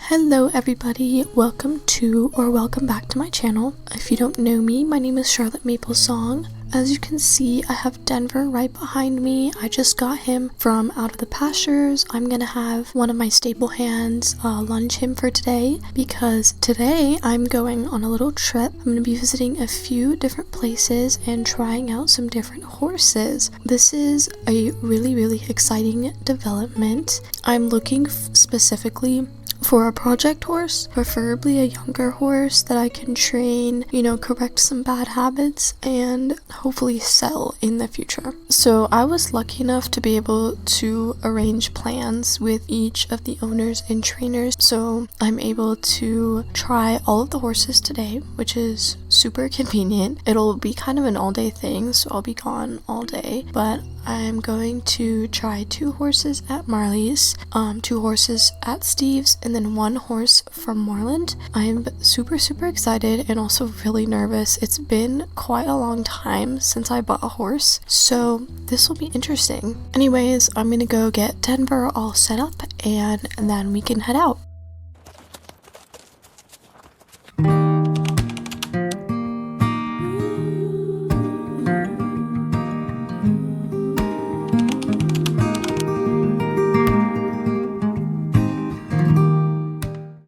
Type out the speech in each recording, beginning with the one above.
Hello everybody, welcome back to my channel. If you don't know me, my name is Charlotte Maple Song. As you can see, I have Denver right behind me. I just got him from out of the pastures. I'm gonna have one of my stable hands lunge him for today because today I'm going on a little trip. I'm gonna be visiting a few different places and trying out some different horses. This is a really exciting development. I'm looking specifically for a project horse, preferably a younger horse that I can train, correct some bad habits and hopefully sell in the future. So I was lucky enough to be able to arrange plans with each of the owners and trainers, so I'm able to try all of the horses today, which is super convenient. It'll be kind of an all-day thing, so I'll be gone all day, but I'm going to try 2 horses at Marley's, 2 horses at Steve's, and then 1 horse from Morland. I'm super excited and also really nervous. It's been quite a long time since I bought a horse, so this will be interesting. Anyways, I'm gonna go get Denver all set up and then we can head out.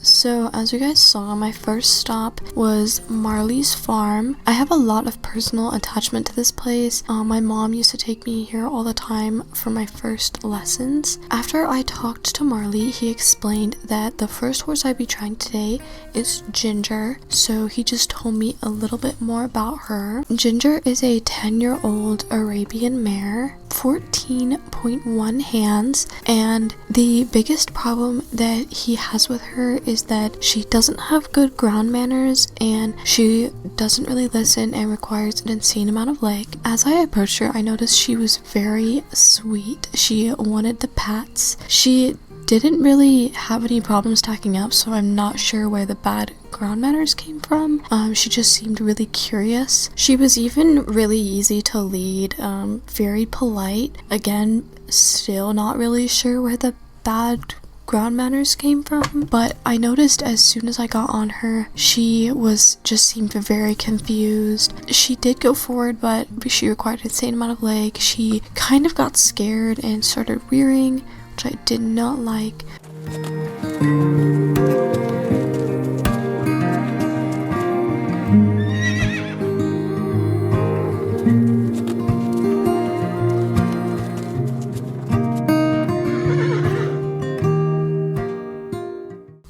So as you guys saw, my first stop was Marley's farm. I have a lot of personal attachment to this place. My mom used to take me here all the time for my first lessons. After I talked to Marley, he explained that the first horse I'd be trying today is Ginger. So he just told me a little bit more about her. Ginger is a 10-year-old Arabian mare, 14.1 hands, and the biggest problem that he has with her is that she doesn't have good ground manners and she doesn't really listen and requires an insane amount of leg. As I approached her, I noticed she was very sweet. She wanted the pats. She didn't really have any problems tacking up, so I'm not sure where the bad ground manners came from. She just seemed really curious. She was even really easy to lead, very polite. Again, still not really sure where the bad ground manners came from, but I noticed as soon as I got on her, she just seemed very confused. She did go forward, but she required an insane amount of leg. She kind of got scared and started rearing, which I did not like.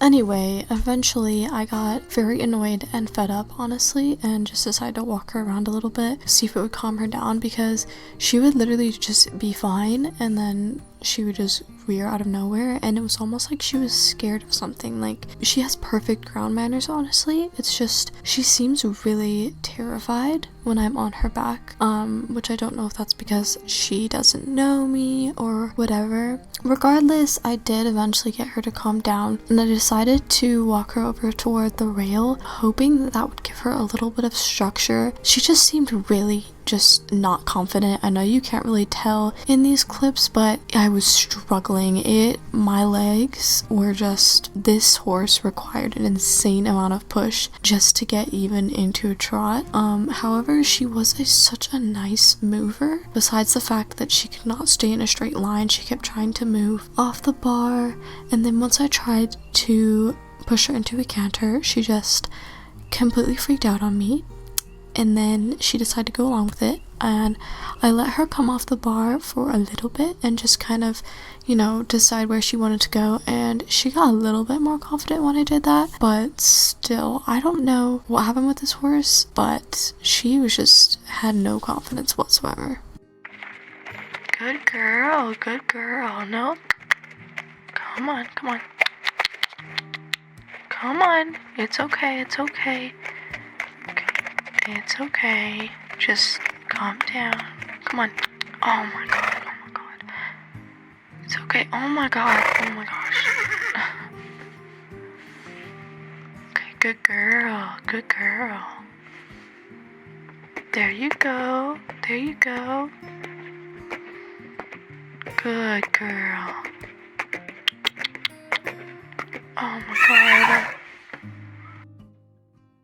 Anyway, eventually I got very annoyed and fed up, honestly, and just decided to walk her around a little bit, see if it would calm her down, because she would literally just be fine and then she would just rear out of nowhere, and it was almost like she was scared of something. Like, she has perfect ground manners, honestly. It's just she seems really terrified when I'm on her back, which I don't know if that's because she doesn't know me or whatever. Regardless, I did eventually get her to calm down, and I decided to walk her over toward the rail, hoping that would give her a little bit of structure. She just seemed really just not confident. I know you can't really tell in these clips, but I was struggling. My legs were just, this horse required an insane amount of push just to get even into a trot. However, she was such a nice mover. Besides the fact that she could not stay in a straight line, she kept trying to move off the bar, and then once I tried to push her into a canter, she just completely freaked out on me, and then she decided to go along with it, and I let her come off the bar for a little bit and just kind of, you know, decide where she wanted to go, and she got a little bit more confident when I did that. But still, I don't know what happened with this horse, but she was just had no confidence whatsoever. Good girl, good girl. No, come on, come on, come on. It's okay, it's okay. It's okay. Just calm down. Come on. Oh my god. Oh my god. It's okay. Oh my god. Oh my gosh. Okay, good girl. Good girl. There you go. There you go. Good girl. Oh my god.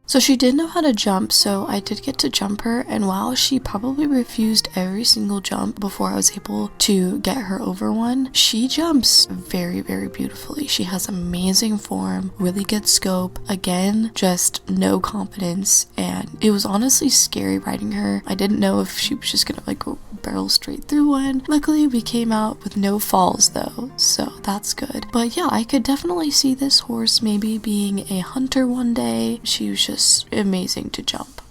So she did know how to jump, so I did get to jump her, and while she probably refused every single jump before I was able to get her over one, she jumps very, very beautifully. She has amazing form, really good scope, again, just no confidence, and it was honestly scary riding her. I didn't know if she was just gonna like go barrel straight through one. Luckily, we came out with no falls though, so that's good. But yeah, I could definitely see this horse maybe being a hunter one day. She was just amazing to jump.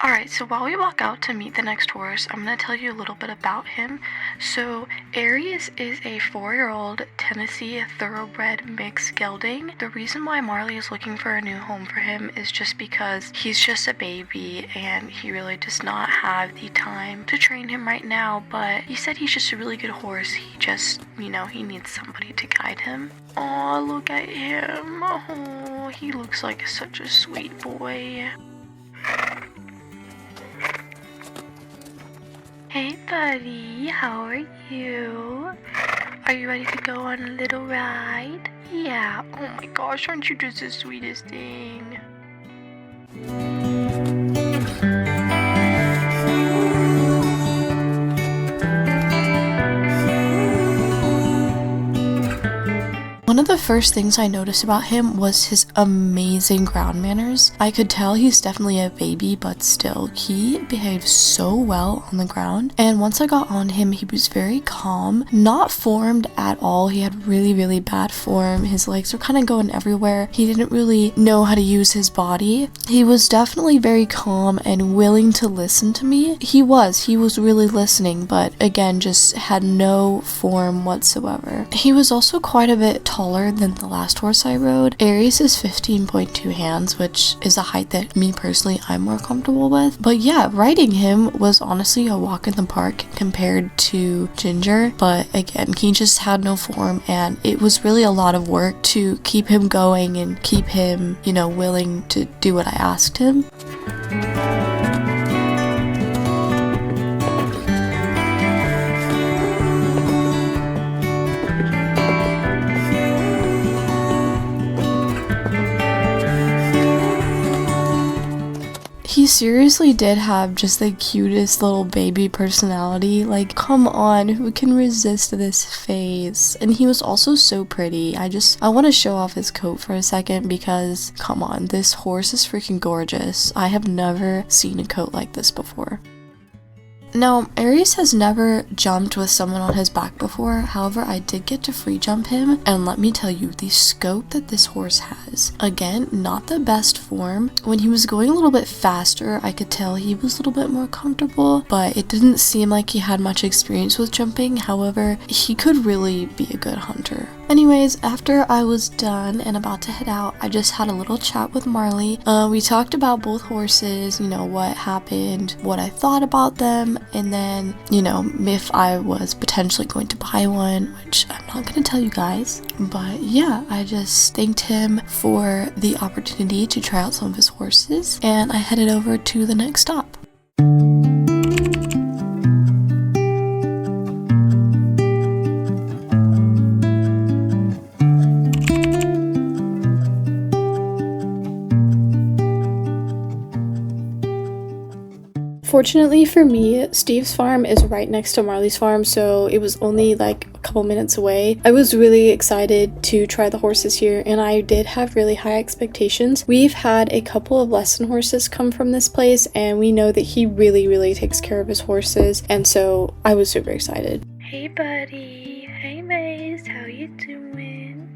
Alright, so while we walk out to meet the next horse, I'm going to tell you a little bit about him. So Aries is a 4-year-old Tennessee thoroughbred mixed gelding. The reason why Marley is looking for a new home for him is just because he's just a baby and he really does not have the time to train him right now, but he said he's just a really good horse. He just, you know, he needs somebody to guide him. Oh, look at him. Oh, he looks like such a sweet boy. Hey buddy, how are you? Are you ready to go on a little ride? Yeah, oh my gosh, aren't you just the sweetest thing? One of the first things I noticed about him was his amazing ground manners. I could tell he's definitely a baby, but still, he behaved so well on the ground. And once I got on him, he was very calm, not formed at all. He had really, really bad form. His legs were kind of going everywhere. He didn't really know how to use his body. He was definitely very calm and willing to listen to me. He was really listening, but again, just had no form whatsoever. He was also quite a bit taller than the last horse I rode. Aries is 15.2 hands, which is a height that me personally I'm more comfortable with. But yeah, riding him was honestly a walk in the park compared to Ginger, but again, he just had no form, and it was really a lot of work to keep him going and keep him, you know, willing to do what I asked him. He seriously did have just the cutest little baby personality. Like, come on, who can resist this face? And he was also so pretty. I want to show off his coat for a second because, come on, this horse is freaking gorgeous. I have never seen a coat like this before. Now, Aries has never jumped with someone on his back before. However, I did get to free jump him, and let me tell you, the scope that this horse has, again, not the best form. When he was going a little bit faster, I could tell he was a little bit more comfortable, but it didn't seem like he had much experience with jumping. However, he could really be a good hunter. Anyways, after I was done and about to head out, I just had a little chat with Marley. We talked about both horses, you know, what happened, what I thought about them, and then, you know, if I was potentially going to buy one, which I'm not going to tell you guys. But yeah, I just thanked him for the opportunity to try out some of his horses, and I headed over to the next stop. Fortunately for me, Steve's farm is right next to Marley's farm, so it was only like a couple minutes away. I was really excited to try the horses here, and I did have really high expectations. We've had a couple of lesson horses come from this place, and we know that he really takes care of his horses, and so I was super excited. Hey buddy, hey Maze, how you doing?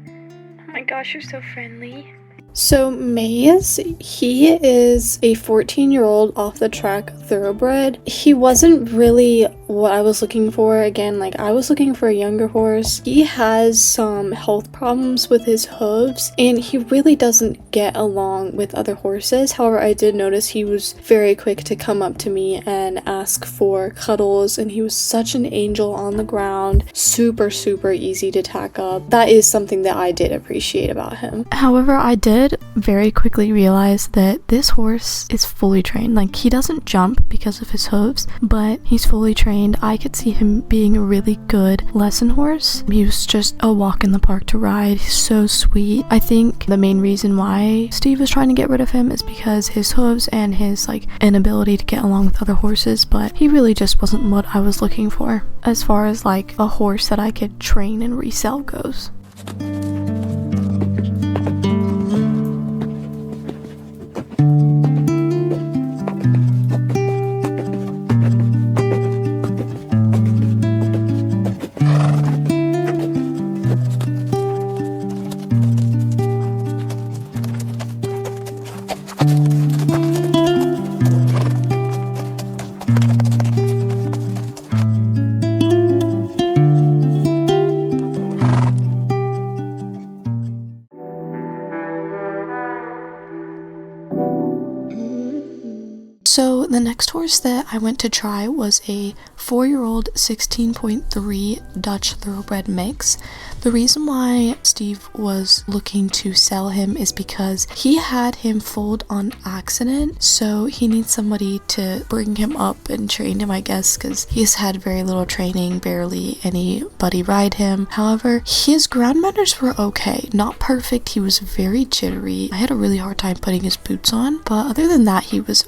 Oh my gosh, you're so friendly. So Maze, he is a 14-year-old off-the-track thoroughbred. He wasn't really what I was looking for. Again, like, I was looking for a younger horse. He has some health problems with his hooves, and he really doesn't get along with other horses. However, I did notice he was very quick to come up to me and ask for cuddles, and he was such an angel on the ground. Super easy to tack up. That is something that I did appreciate about him. However, I did very quickly realize that this horse is fully trained. Like, he doesn't jump because of his hooves, but he's fully trained. I could see him being a really good lesson horse. He was just a walk in the park to ride. He's so sweet. I think the main reason why Steve was trying to get rid of him is because his hooves and his like inability to get along with other horses, but he really just wasn't what I was looking for as far as like a horse that I could train and resell goes. So the next horse that I went to try was a 4-year-old 16.3 Dutch Thoroughbred mix. The reason why Steve was looking to sell him is because he had him foaled on accident, so he needs somebody to bring him up and train him, I guess, because he's had very little training, barely anybody ride him. However, his ground manners were okay, not perfect. He was very jittery. I had a really hard time putting his boots on, but other than that, he was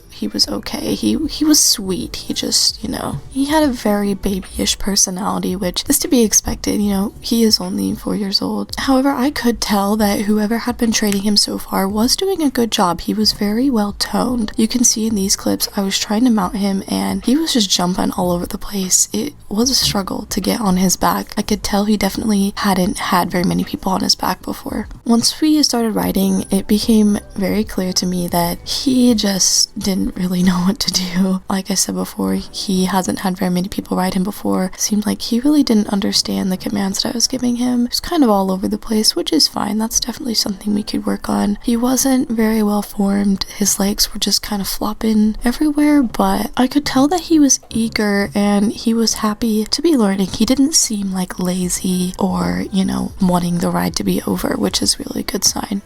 okay. He was sweet. He just, you know, he had a very babyish personality, which is to be expected. You know, he is only 4 years old. However, I could tell that whoever had been training him so far was doing a good job. He was very well toned. You can see in these clips, I was trying to mount him and he was just jumping all over the place. It was a struggle to get on his back. I could tell he definitely hadn't had very many people on his back before. Once we started riding, it became very clear to me that he just didn't really know what to do. Like I said before, he hasn't had very many people ride him before. It seemed like he really didn't understand the commands that I was giving him. He was kind of all over the place, which is fine. That's definitely something we could work on. He wasn't very well formed. His legs were just kind of flopping everywhere, but I could tell that he was eager and he was happy to be learning. He didn't seem like lazy or, you know, wanting the ride to be over, which is really a good sign.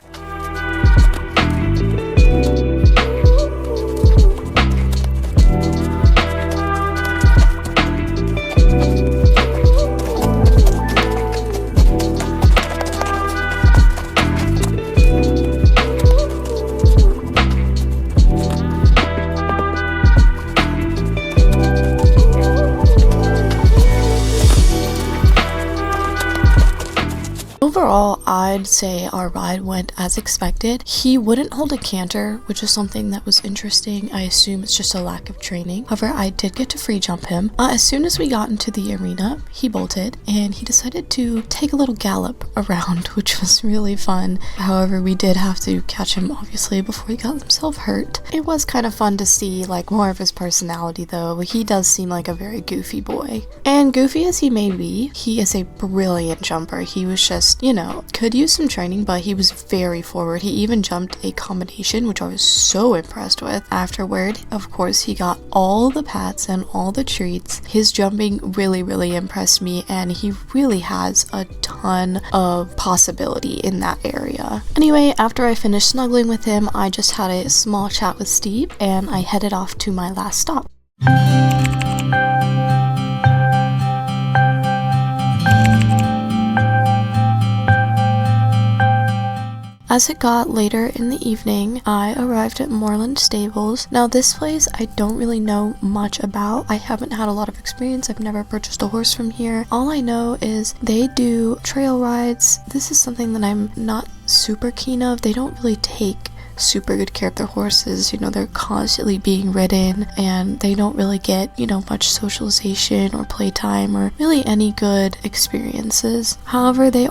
Overall, I'd say our ride went as expected. He wouldn't hold a canter, which is something that was interesting. I assume it's just a lack of training. However, I did get to free jump him. As soon as we got into the arena, he bolted and he decided to take a little gallop around, which was really fun. However, we did have to catch him, obviously, before he got himself hurt. It was kind of fun to see, like, more of his personality, though. He does seem like a very goofy boy. And goofy as he may be, he is a brilliant jumper. He was just, you know, could use some training, but he was very forward. He even jumped a combination, which I was so impressed with. Afterward, of course, he got all the pats and all the treats. His jumping really impressed me, and he really has a ton of possibility in that area. Anyway, after I finished snuggling with him, I just had a small chat with Steve, and I headed off to my last stop. As it got later in the evening, I arrived at Morland Stables. Now this place I don't really know much about. I haven't had a lot of experience. I've never purchased a horse from here. All I know is they do trail rides. This is something that I'm not super keen of. They don't really take super good care of their horses. You know, they're constantly being ridden and they don't really get, you know, much socialization or playtime or really any good experiences. However, they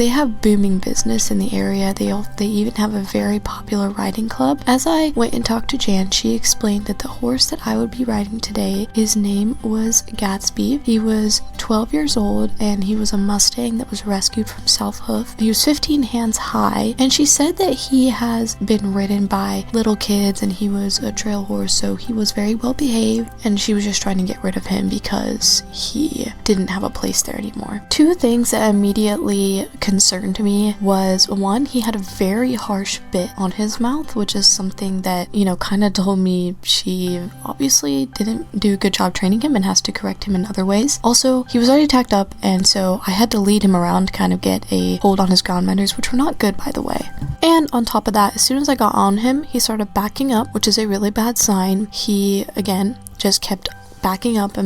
have booming business in the area. They even have a very popular riding club. As I went and talked to Jan, she explained that the horse that I would be riding today, his name was Gatsby. He was 12 years old and he was a Mustang that was rescued from South Hoof. He was 15 hands high, and she said that he has been ridden by little kids and he was a trail horse, so he was very well behaved, and she was just trying to get rid of him because he didn't have a place there anymore. Two things that immediately concerned me was, one, he had a very harsh bit on his mouth, which is something that, you know, kind of told me she obviously didn't do a good job training him and has to correct him in other ways. Also, he was already tacked up, and so I had to lead him around to kind of get a hold on his ground manners, which were not good, by the way. And on top of that, as soon as I got on him, he started backing up, which is a really bad sign. He, again, just kept backing up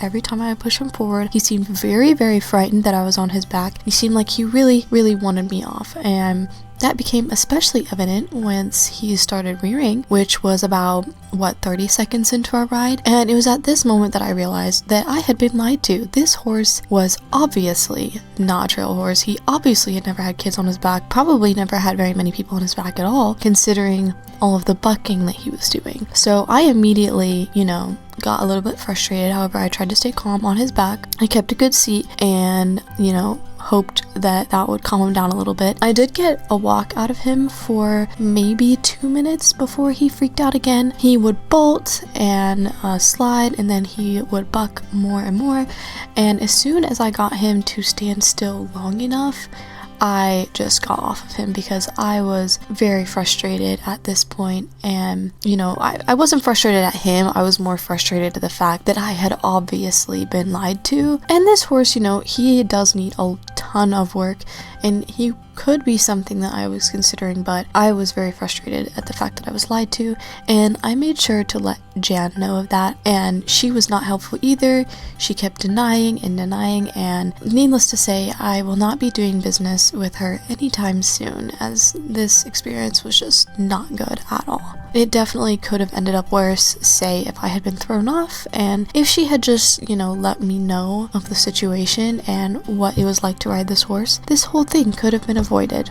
every time I push him forward. He seemed very frightened that I was on his back. He seemed like he really wanted me off, and that became especially evident once he started rearing, which was about 30 seconds into our ride. And it was at this moment that I realized that I had been lied to. This horse was obviously not a trail horse. He obviously had never had kids on his back, probably never had very many people on his back at all, considering all of the bucking that he was doing. So I immediately, you know, got a little bit frustrated. However, I tried to stay calm on his back. I kept a good seat and, you know, hoped that would calm him down a little bit. I did get a walk out of him for maybe 2 minutes before he freaked out again. He would bolt and slide, and then he would buck more and more. And as soon as I got him to stand still long enough, I just got off of him because I was very frustrated at this point. And, you know, I wasn't frustrated at him. I was more frustrated at the fact that I had obviously been lied to. And this horse, you know, he does need a ton of work, and he could be something that I was considering, but I was very frustrated at the fact that I was lied to, and I made sure to let Jan know of that, and she was not helpful either. She kept denying, and needless to say, I will not be doing business with her anytime soon, as this experience was just not good at all. It definitely could have ended up worse, say if I had been thrown off, and if she had just, you know, let me know of the situation and what it was like to ride this horse, this whole thing could have been avoided.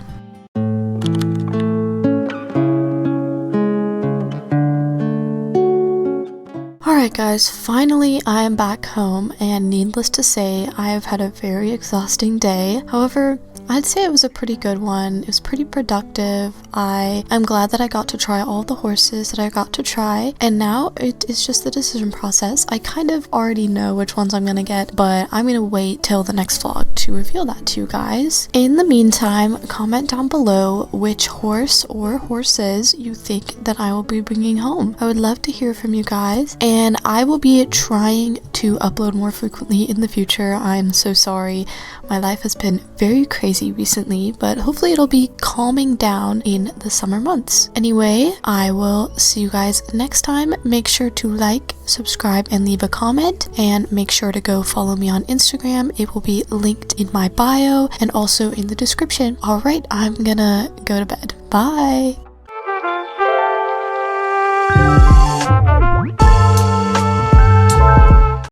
Alright guys, finally I am back home, and needless to say, I have had a very exhausting day. However, I'd say it was a pretty good one. It was pretty productive. I'm glad that I got to try all the horses that I got to try, and now it is just the decision process. I kind of already know which ones I'm gonna get, but I'm gonna wait till the next vlog to reveal that to you guys. In the meantime, comment down below which horse or horses you think that I will be bringing home. I would love to hear from you guys, and I will be trying to upload more frequently in the future. I'm so sorry. My life has been very crazy recently, but hopefully it'll be calming down in the summer months. Anyway, I will see you guys next time. Make sure to like, subscribe, and leave a comment, and make sure to go follow me on Instagram. It will be linked in my bio and also in the description. Alright, I'm gonna go to bed. Bye!